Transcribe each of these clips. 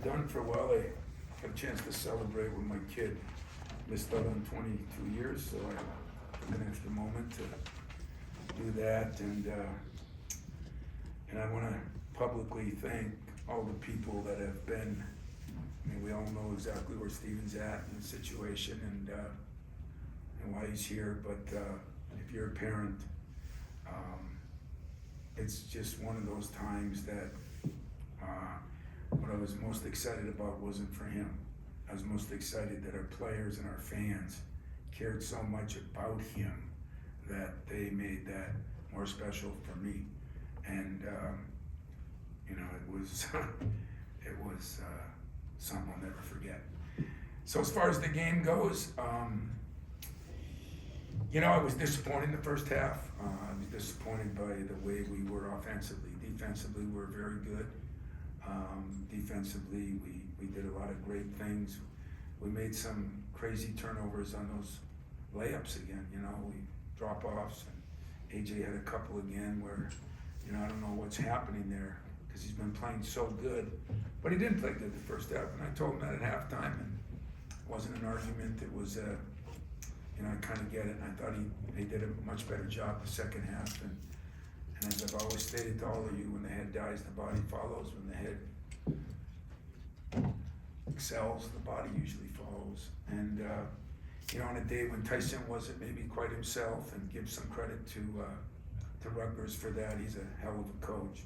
done for a while. I got a chance to celebrate with my kid. Missed out on 22 years, so I took an extra moment to do that. And I want to publicly thank all the people that have been. I mean, we all know exactly where Steven's at in the situation and why he's here. But if you're a parent, it's just one of those times that what I was most excited about wasn't for him. I was most excited that our players and our fans cared so much about him that they made that more special for me. And it was it was something I'll never forget. So as far as the game goes, I was disappointed in the first half. I was disappointed by the way we were offensively. Defensively, we were very good. Defensively, we did a lot of great things. We made some crazy turnovers on those layups again. We drop-offs, and AJ had a couple again where, I don't know what's happening there because he's been playing so good. But he didn't play good the first half, and I told him that at halftime, and it wasn't an argument. It was I kind of get it, and I thought he did a much better job the second half. And as I've always stated to all of you, when the head dies, the body follows. When the head excels, the body usually follows. And on a day when Tyson wasn't maybe quite himself, and give some credit to Rutgers for that. He's a hell of a coach.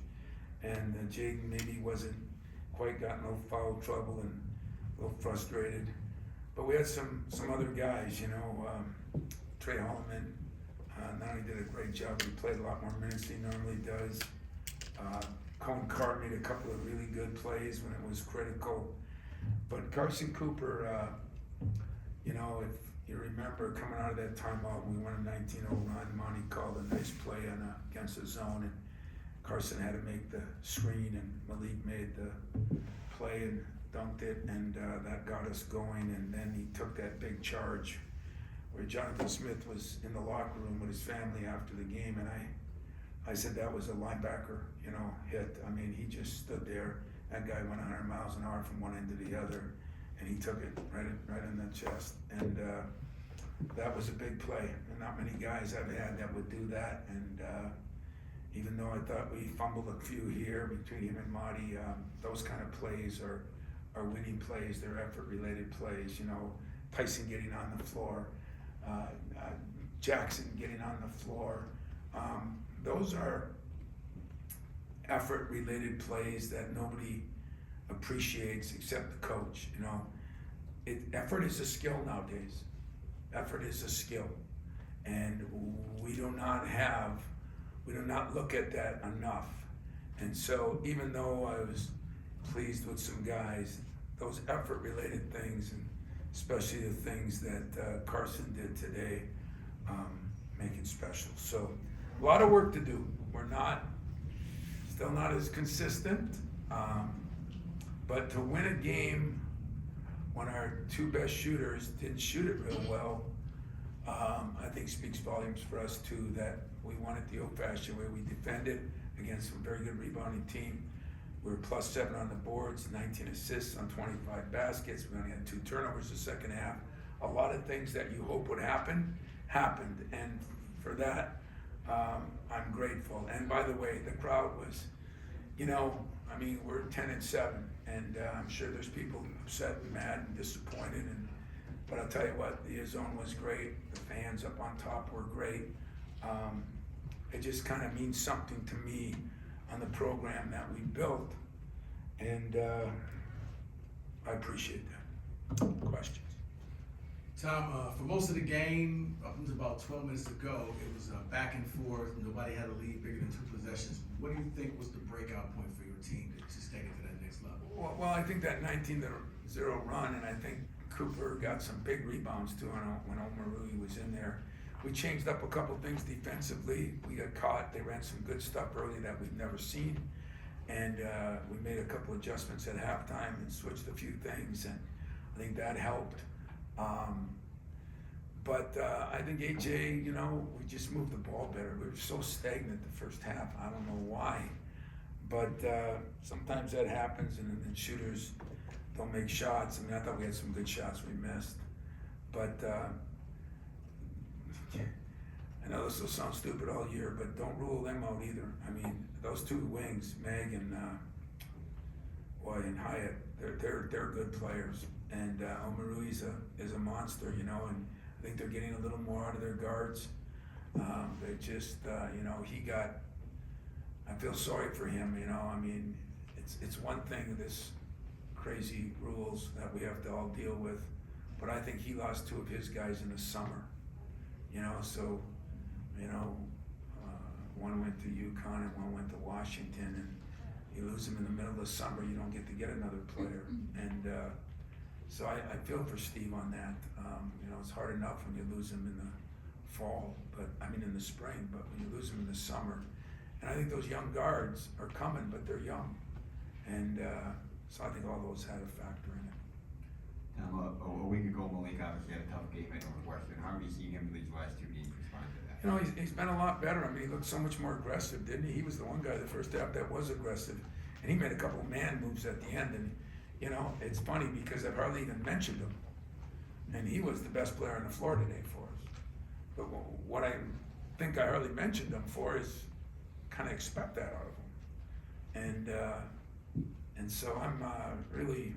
And Jaden maybe wasn't quite got no foul trouble and a little frustrated. But we had some other guys, Trey Holloman not only did a great job, but he played a lot more minutes than he normally does. Cohen made a couple of really good plays when it was critical. But Carson Cooper, if you remember coming out of that timeout, we won in 1909, Monty called a nice play against the zone, and Carson had to make the screen, and Malik made the play and dunked it, and that got us going. And then he took that big charge where Jonathan Smith was in the locker room with his family after the game, and I said that was a linebacker, hit. I mean, he just stood there. That guy went 100 miles an hour from one end to the other, and he took it right in the chest. And that was a big play, and not many guys I've had that would do that. And even though I thought we fumbled a few here between him and Marty, those kind of plays are winning plays. They're effort-related plays. Tyson getting on the floor, Jackson getting on the floor. Those are effort-related plays that nobody appreciates except the coach. Effort is a skill nowadays. Effort is a skill, and we do not look at that enough. And so even though I was pleased with some guys, those effort-related things, and especially the things that Carson did today, make it special. So a lot of work to do. We're still not as consistent, but to win a game when our two best shooters didn't shoot it real well, I think speaks volumes for us too, that we won it the old-fashioned way. We defended against a very good rebounding team. We were +7 on the boards, 19 assists on 25 baskets. We only had 2 turnovers the second half. A lot of things that you hope would happen, happened. And for that, I'm grateful. And by the way, the crowd was, we're 10-7, and I'm sure there's people upset and mad and disappointed. But I'll tell you what, the zone was great. The fans up on top were great. It just kind of means something to me on the program that we built, and I appreciate that. Questions? Tom, for most of the game, up until about 12 minutes to go, it was back and forth. Nobody had a lead bigger than 2 possessions. What do you think was the breakout point for your team to take it to that next level? Well, I think that 19-0 run, and I think Cooper got some big rebounds too when Omar Rui was in there. We changed up a couple things defensively. We got caught. They ran some good stuff early that we've never seen. And we made a couple adjustments at halftime and switched a few things, and I think that helped. But I think AJ, we just moved the ball better. We were so stagnant the first half. I don't know why. But sometimes that happens, and shooters they'll make shots. I mean, I thought we had some good shots we missed. But I know this will sound stupid all year, but don't rule them out either. I mean, those two wings, Meg and Hyatt, they're good players. And Omaru is a monster, you know, and I think they're getting a little more out of their guards. They just, you know, I feel sorry for him, you know. I mean, it's one thing, this crazy rules that we have to all deal with, but I think he lost two of his guys in the summer, you know, so, you know, one went to UConn and one went to Washington, and you lose them in the middle of the summer, you don't get to get another player. And so I feel for Steve on that. You know, it's hard enough when you lose him in the fall, in the spring, but when you lose them in the summer. And I think those young guards are coming, but they're young. And so I think all those had a factor in it. A week ago, Malik obviously had a tough game at Northwestern. How have you seen him in these last two games respond to that? You know, he's been a lot better. I mean, he looked so much more aggressive, didn't he? He was the one guy the first half that was aggressive. And he made a couple of man moves at the end. And, you know, it's funny because I've hardly even mentioned him. And he was the best player on the floor today for us. But what I think I hardly mentioned him for is kind of expect that out of him. And so I'm really,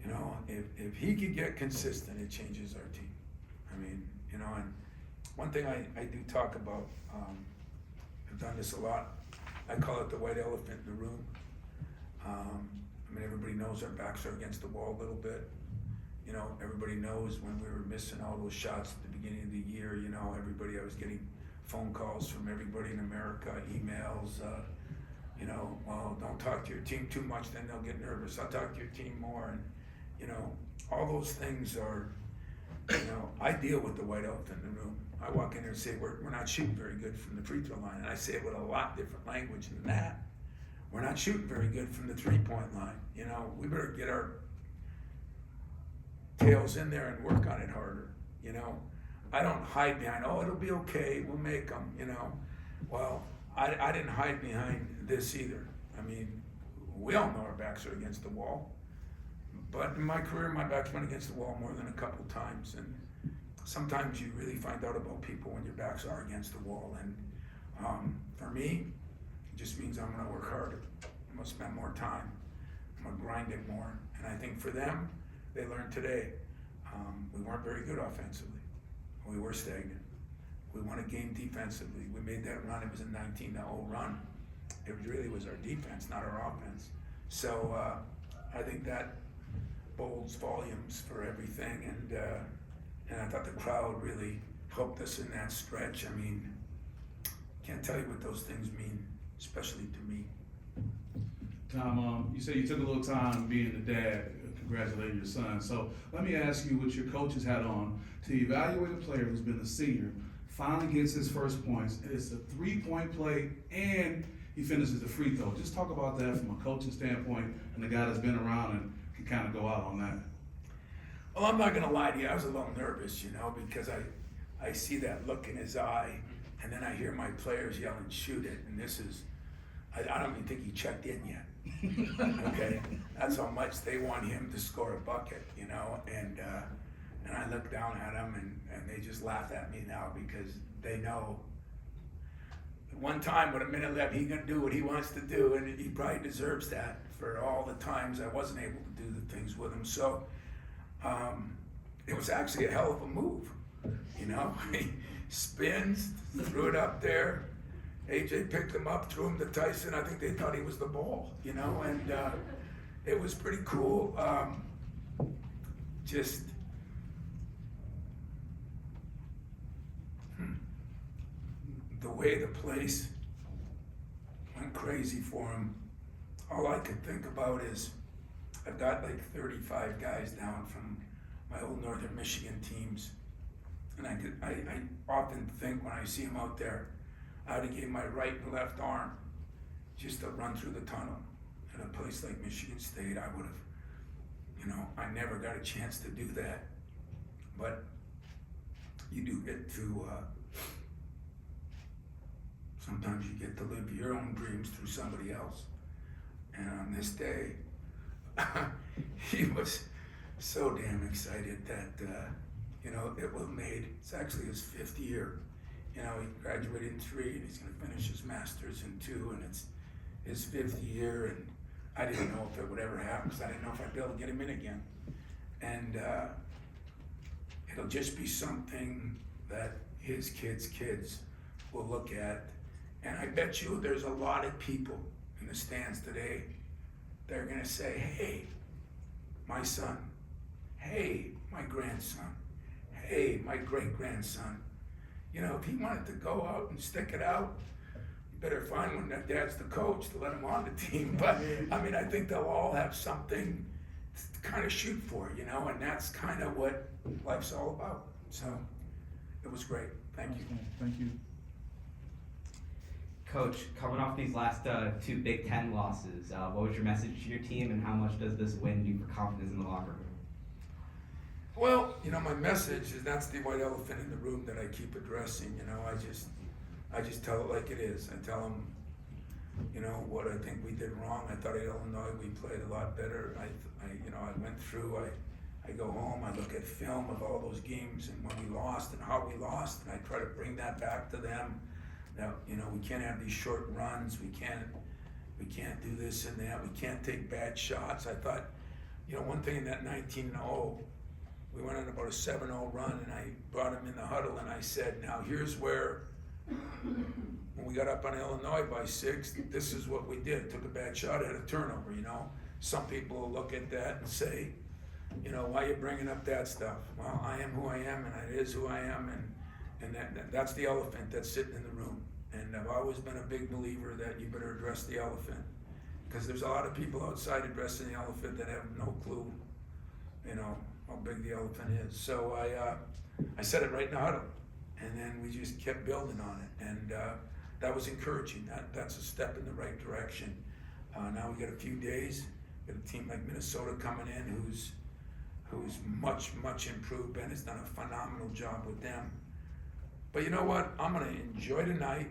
you know, if he could get consistent, it changes our team. I mean, you know, and one thing I do talk about, I've done this a lot, I call it the white elephant in the room. I mean, everybody knows our backs are against the wall a little bit. You know, everybody knows when we were missing all those shots at the beginning of the year, you know, I was getting phone calls from everybody in America, emails, you know, well, don't talk to your team too much, then they'll get nervous. I'll talk to your team more. And, you know, all those things are, you know, I deal with the white elephant in the room. I walk in there and say, we're not shooting very good from the free throw line. And I say it with a lot different language than that. We're not shooting very good from the 3-point line. You know, we better get our tails in there and work on it harder. You know, I don't hide behind, oh, it'll be okay, we'll make them, you know. Well, I didn't hide behind this either. I mean, we all know our backs are against the wall. But in my career, my back's been against the wall more than a couple times. And sometimes you really find out about people when your backs are against the wall. And for me, it just means I'm gonna work harder. I'm gonna spend more time. I'm gonna grind it more. And I think for them, they learned today, we weren't very good offensively. We were stagnant. We won a game defensively. We made that run. It was a 19-0 run. It really was our defense, not our offense. So I think that bolds volumes for everything. And I thought the crowd really helped us in that stretch. I mean, can't tell you what those things mean, especially to me. Tom, you said you took a little time being the dad, congratulating your son. So let me ask you what your coaches had on to evaluate a player who's been a senior, finally gets his first points. It's a 3-point play and he finishes the free throw. Just talk about that from a coaching standpoint and the guy that's been around and can kind of go out on that. Well, I'm not gonna lie to you, I was a little nervous, you know, because I see that look in his eye and then I hear my players yelling, shoot it, and this is, I don't even think he checked in yet. Okay, that's how much they want him to score a bucket, you know, and I look down at them and they just laugh at me now because they know one time with a minute left, he's gonna do what he wants to do, and he probably deserves that for all the times I wasn't able to do the things with him. So it was actually a hell of a move, you know. He spins, threw it up there. AJ picked him up, threw him to Tyson. I think they thought he was the ball, you know, and it was pretty cool. Just the way the place went crazy for him. All I could think about is I've got like 35 guys down from my old Northern Michigan teams, and I often think when I see them out there, I would have gave my right and left arm just to run through the tunnel. At a place like Michigan State, I would have, you know, I never got a chance to do that. But you do get to, sometimes you get to live your own dreams through somebody else. And on this day, he was so damn excited that, it was made, it's actually his 5th year. He graduated in 3 and he's gonna finish his master's in 2, and it's his 5th year, and I didn't know if it would ever happen, because I didn't know if I'd be able to get him in again. And it'll just be something that his kids will look at. And I bet you there's a lot of people in the stands today that are gonna say, hey, my son, hey, my grandson, hey, my great-grandson. If he wanted to go out and stick it out, you better find one that dad's the coach to let him on the team. But, I think they'll all have something to kind of shoot for, and that's kind of what life's all about. So, it was great. Thank you. Thank you. Coach, coming off these last 2 Big Ten losses, what was your message to your team, and how much does this win do for confidence in the locker room? Well, my message is that's the white elephant in the room that I keep addressing. I just tell it like it is. I tell them, what I think we did wrong. I thought at Illinois we played a lot better. I went through. I go home. I look at film of all those games and when we lost and how we lost, and I try to bring that back to them. Now, we can't have these short runs. We can't do this and that. We can't take bad shots. I thought, one thing in that 19-0, we went on about a 7-0 run, and I brought him in the huddle, and I said, now here's where, when we got up on Illinois by 6, this is what we did. Took a bad shot, had a turnover, Some people will look at that and say, why are you bringing up that stuff? Well, I am who I am, and it is who I am, and that's the elephant that's sitting in the room. And I've always been a big believer that you better address the elephant, because there's a lot of people outside addressing the elephant that have no clue, how big the elephant is. So I said it right in the huddle, and then we just kept building on it, and that was encouraging. That's a step in the right direction. Now we got a few days. We got a team like Minnesota coming in who's much improved. Ben has done a phenomenal job with them. But you know what? I'm gonna enjoy tonight.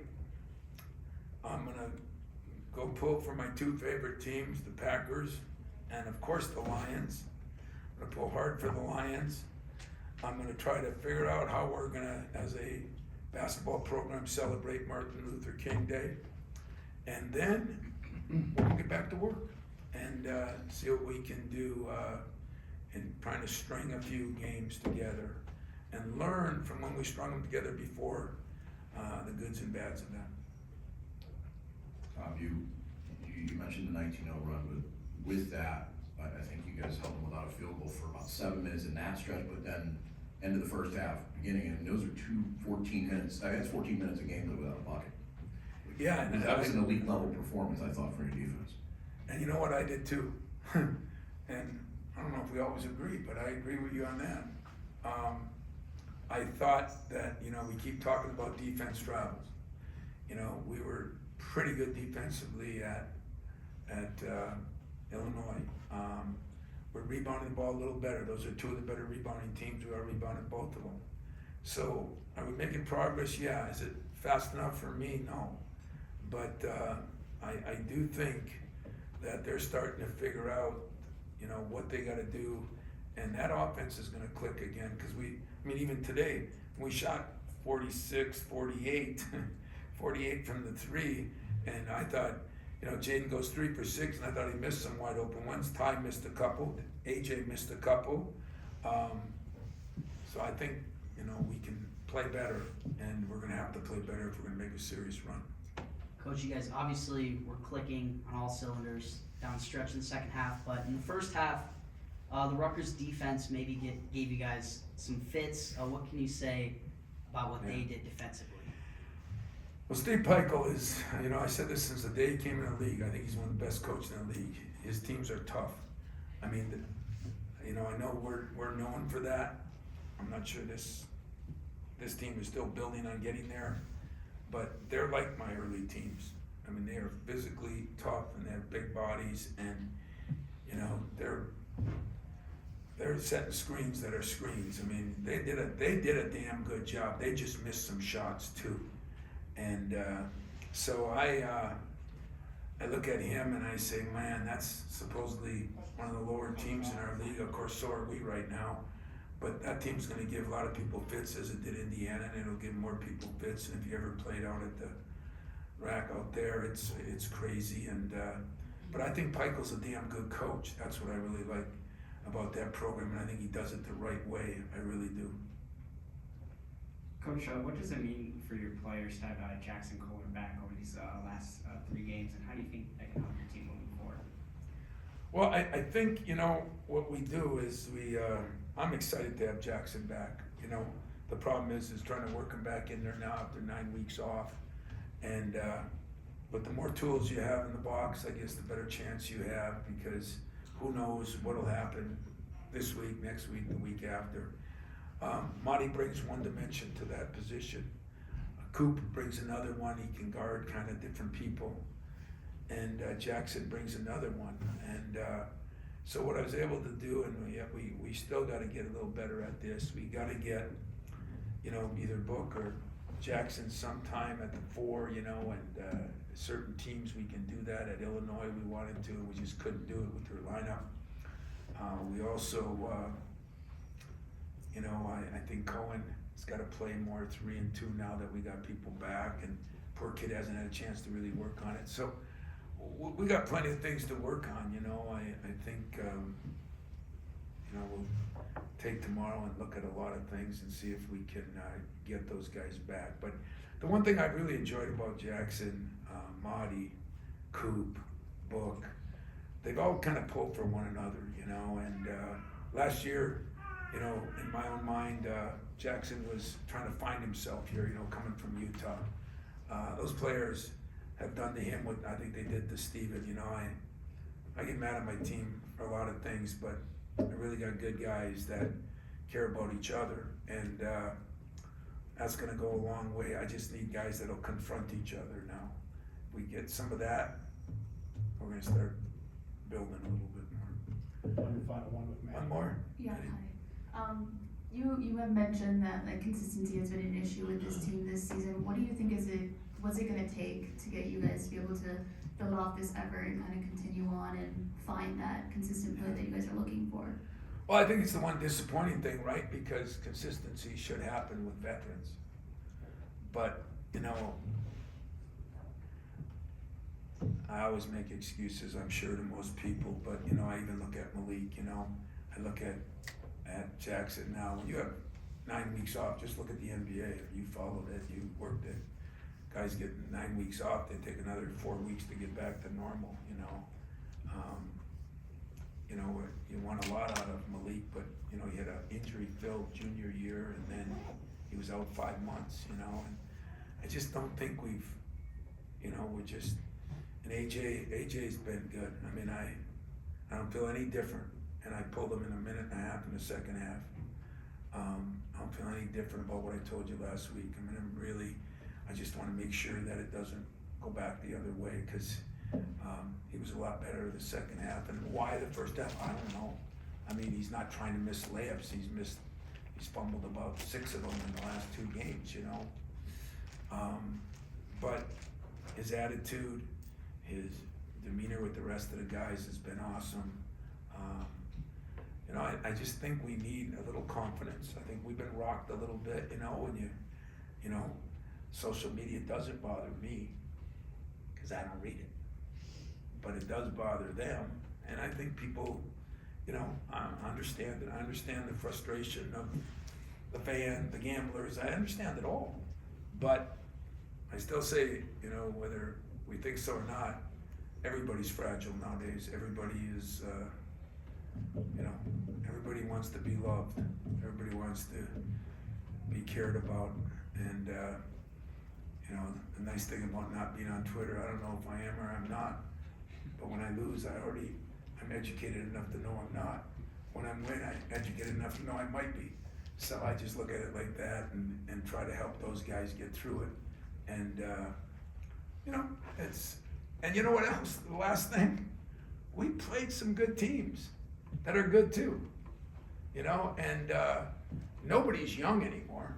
I'm gonna go pull for my 2 favorite teams, the Packers and of course the Lions. I'm gonna pull hard for the Lions. I'm gonna try to figure out how we're gonna, as a basketball program, celebrate Martin Luther King Day. And then we'll get back to work and see what we can do in trying to string a few games together and learn from when we strung them together before, the goods and bads of that. Tom, you mentioned the 19-0 run, but with that, I think you guys held them without a field goal for about 7 minutes in that stretch, but then end of the first half, beginning, and those are 14 minutes. That's 14 minutes of gameplay without a bucket. Yeah, and that was an elite level performance, I thought, for your defense. And you know what, I did too. And I don't know if we always agree, but I agree with you on that. I thought that, we keep talking about defense travels. We were pretty good defensively at Illinois. We're rebounding the ball a little better. Those are 2 of the better rebounding teams. We are rebounding both of them. So are we making progress? Yeah. Is it fast enough for me? No. But I do think that they're starting to figure out, what they got to do, and that offense is going to click again. Because even today we shot 46, 48, 48 from the 3, and I thought, Jaden goes 3 for 6, and I thought he missed some wide open ones. Ty missed a couple. AJ missed a couple. So I think, we can play better, and we're going to have to play better if we're going to make a serious run. Coach, you guys obviously were clicking on all cylinders down the stretch in the second half, but in the first half, the Rutgers defense maybe gave you guys some fits. What can you say about what they did defensively? Well, Steve Peichel is, I said this since the day he came in the league. I think he's one of the best coaches in the league. His teams are tough. I know we're known for that. I'm not sure this team is still building on getting there, but they're like my early teams. They are physically tough and they have big bodies, and they're setting screens that are screens. They did a damn good job. They just missed some shots too, and so I look at him and I say, man, that's supposedly one of the lower teams in our league. Of course, so are we right now. But that team's going to give a lot of people fits, as it did Indiana, and it'll give more people fits. And if you ever played out at the rack out there, it's crazy. And but I think Pikel's a damn good coach. That's what I really like about that program, and I think he does it the right way. I really do. Coach, what does it mean for your players to have Jackson Cohen back over these last 3 games, and how do you think that can help your team moving forward? Well, I think, what we do is I'm excited to have Jackson back. The problem is trying to work him back in there now after 9 weeks off. And, but the more tools you have in the box, I guess the better chance you have, because who knows what'll happen this week, next week, the week after. Monty brings one dimension to that position. Coop brings another one. He can guard kind of different people. And Jackson brings another one. And so what I was able to do, and we still got to get a little better at this. We got to get, either Book or Jackson sometime at the 4, and certain teams we can do that. At Illinois we wanted to, we just couldn't do it with their lineup. We also, I think Cohen has got to play more 3 and 2 now that we got people back, and poor kid hasn't had a chance to really work on it. So we got plenty of things to work on. I think we'll take tomorrow and look at a lot of things and see if we can get those guys back. But the one thing I really enjoyed about Jackson, Marty, Coop, Book, they've all kind of pulled for one another, and last year, in my own mind, Jackson was trying to find himself here, coming from Utah. Those players have done to him what I think they did to Steven. I get mad at my team for a lot of things, but I really got good guys that care about each other, and that's going to go a long way. I just need guys that'll confront each other now. If we get some of that, we're going to start building a little bit more. One final one with Matt. One more? Yeah, hi. You have mentioned that consistency has been an issue with this team this season. What do you think what's it gonna take to get you guys to be able to build off this effort and kind of continue on and find that consistent play that you guys are looking for? Well, I think it's the one disappointing thing, right? Because consistency should happen with veterans. But, I always make excuses, I'm sure, to most people, but, I even look at Malik, I look at Jackson now. When you have 9 weeks off, just look at the NBA. You followed it, you worked it. Guys get 9 weeks off, they take another 4 weeks to get back to normal, you want a lot out of Malik, but, he had an injury-filled junior year, and then he was out 5 months, and I just don't think we're just, and AJ's been good. I mean, I don't feel any different, and I pulled him in a minute and a half in the second half. I don't feel any different about what I told you last week. I mean, I just want to make sure that it doesn't go back the other way, because he was a lot better the second half. And why the first half, I don't know. I mean, he's not trying to miss layups. He's fumbled about 6 of them in the last 2 games, but his attitude, his demeanor with the rest of the guys has been awesome. I just think we need a little confidence. I think we've been rocked a little bit, when social media doesn't bother me, because I don't read it, but it does bother them. And I think people, I understand it. I understand the frustration of the fan, the gamblers. I understand it all, but I still say, whether we think so or not, everybody's fragile nowadays. Everybody is, everybody wants to be loved. Everybody wants to be cared about. And, the nice thing about not being on Twitter, I don't know if I am or I'm not, but when I lose, I'm educated enough to know I'm not. When I'm winning, I'm educated enough to know I might be. So I just look at it like that and try to help those guys get through it. And, and you know what else? The last thing, we played some good teams that are good too, and nobody's young anymore.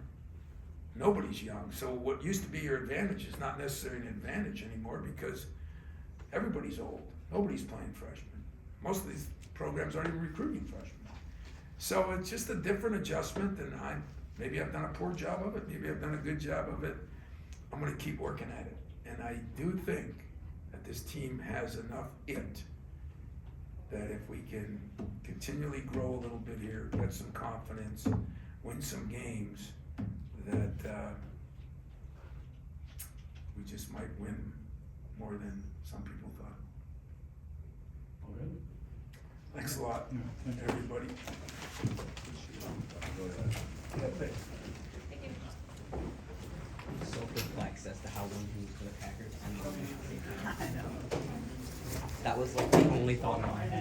Nobody's young. So what used to be your advantage is not necessarily an advantage anymore, because everybody's old. Nobody's playing freshmen. Most of these programs aren't even recruiting freshmen. So it's just a different adjustment, and maybe I've done a poor job of it, maybe I've done a good job of it. I'm gonna keep working at it. And I do think that this team has enough that if we can continually grow a little bit here, get some confidence, win some games, that we just might win more than some people thought. Okay. Thanks a lot, Yeah, thank you. everybody. So perplexed as to how one moves for the Packers. I know. That was like the only thought in my head.